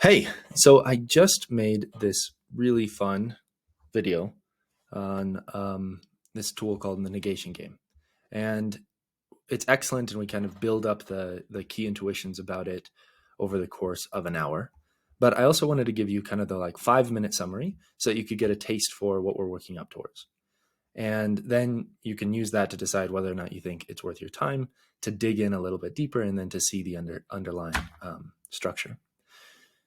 Hey, so I just made this really fun video on this tool called the Negation game. And it's excellent, and we kind of build up the key intuitions about it over the course of an hour. But I also wanted to give you kind of the 5-minute summary so that you could get a taste for what we're working up towards. And then you can use that to decide whether or not you think it's worth your time to dig in a little bit deeper and then to see the underlying structure.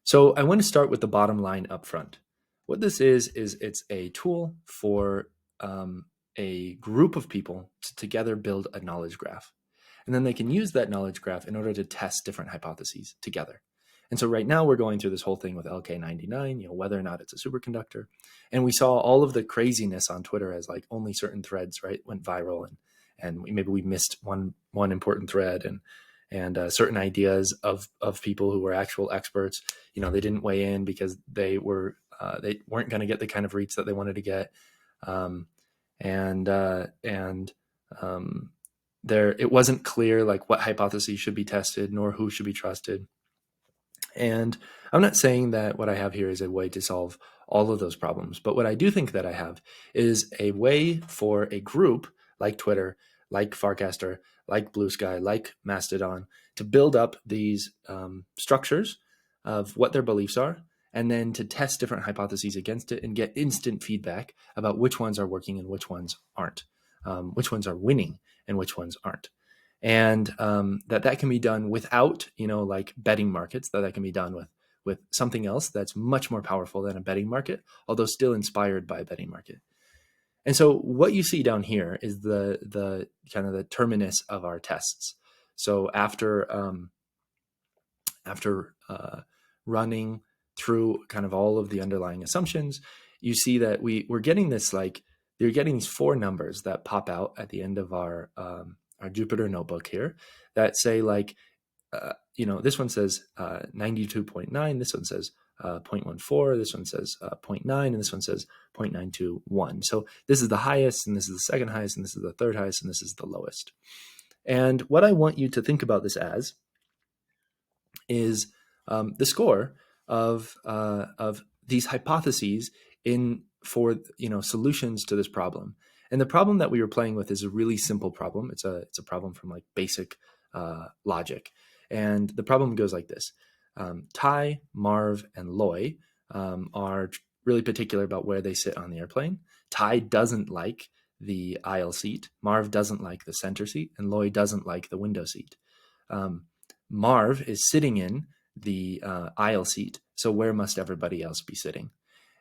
So I want to start with the bottom line up front. What this is it's a tool for a group of people to together build a knowledge graph. And then they can use that knowledge graph in order to test different hypotheses together. And so right now we're going through this whole thing with LK99, whether or not it's a superconductor. And we saw all of the craziness on Twitter as only certain threads, right, went viral, and maybe we missed one important thread, and certain ideas of people who were actual experts, they didn't weigh in because they weren't going to get the kind of reach that they wanted to get, it wasn't clear what hypotheses should be tested nor who should be trusted. And I'm not saying that what I have here is a way to solve all of those problems, but what I do think that I have is a way for a group like Twitter, like Farcaster, like Blue Sky, like Mastodon, to build up these structures of what their beliefs are, and then to test different hypotheses against it and get instant feedback about which ones are working and which ones aren't, which ones are winning and which ones aren't. And that can be done without, betting markets, that can be done with something else that's much more powerful than a betting market, although still inspired by a betting market. And so what you see down here is the kind of the terminus of our tests. So after running through kind of all of the underlying assumptions, you see that we're getting this you're getting these 4 numbers that pop out at the end of our Jupyter notebook here that say this one says 92.9, this one says 0.14, this one says 0.9, and this one says 0.921. So this is the highest, and this is the second highest, and this is the third highest, and this is the lowest. And what I want you to think about this as is the score of these hypotheses for solutions to this problem. And the problem that we were playing with is a really simple problem. It's a problem from basic logic. And the problem goes like this. Ty, Marv, and Loy are really particular about where they sit on the airplane. Ty doesn't like the aisle seat. Marv doesn't like the center seat. And Loy doesn't like the window seat. Marv is sitting in the aisle seat. So where must everybody else be sitting?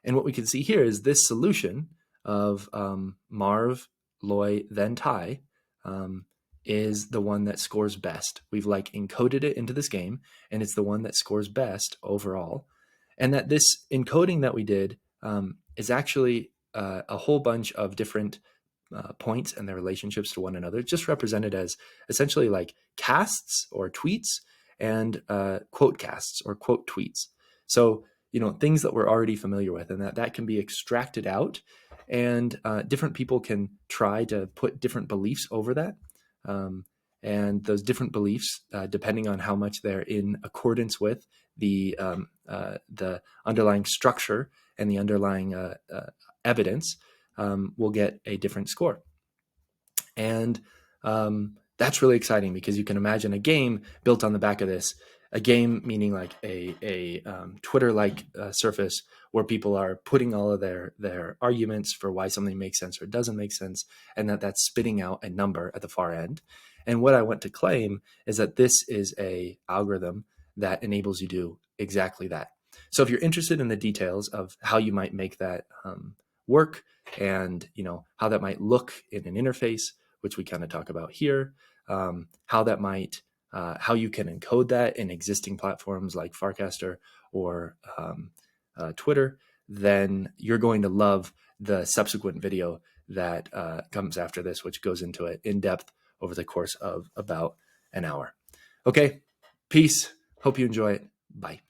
And what we can see here is this solution of Marv, Loy, then Ty is the one that scores best. We've encoded it into this game, and it's the one that scores best overall. And that this encoding that we did is actually a whole bunch of different points and their relationships to one another, just represented as essentially casts or tweets and quote casts or quote tweets. So, things that we're already familiar with, and that can be extracted out, and different people can try to put different beliefs over that. And those different beliefs, depending on how much they're in accordance with the underlying structure and the underlying evidence, will get a different score. And that's really exciting because you can imagine a game built on the back of this. A game meaning a Twitter-like surface where people are putting all of their arguments for why something makes sense or doesn't make sense, and that's spitting out a number at the far end. And what I want to claim is that this is a algorithm that enables you to do exactly that. So if you're interested in the details of how you might make that work, and how that might look in an interface, which we kind of talk about here, how that might how you can encode that in existing platforms like Farcaster or Twitter, then you're going to love the subsequent video that comes after this, which goes into it in depth over the course of about an hour. Okay, peace. Hope you enjoy it. Bye.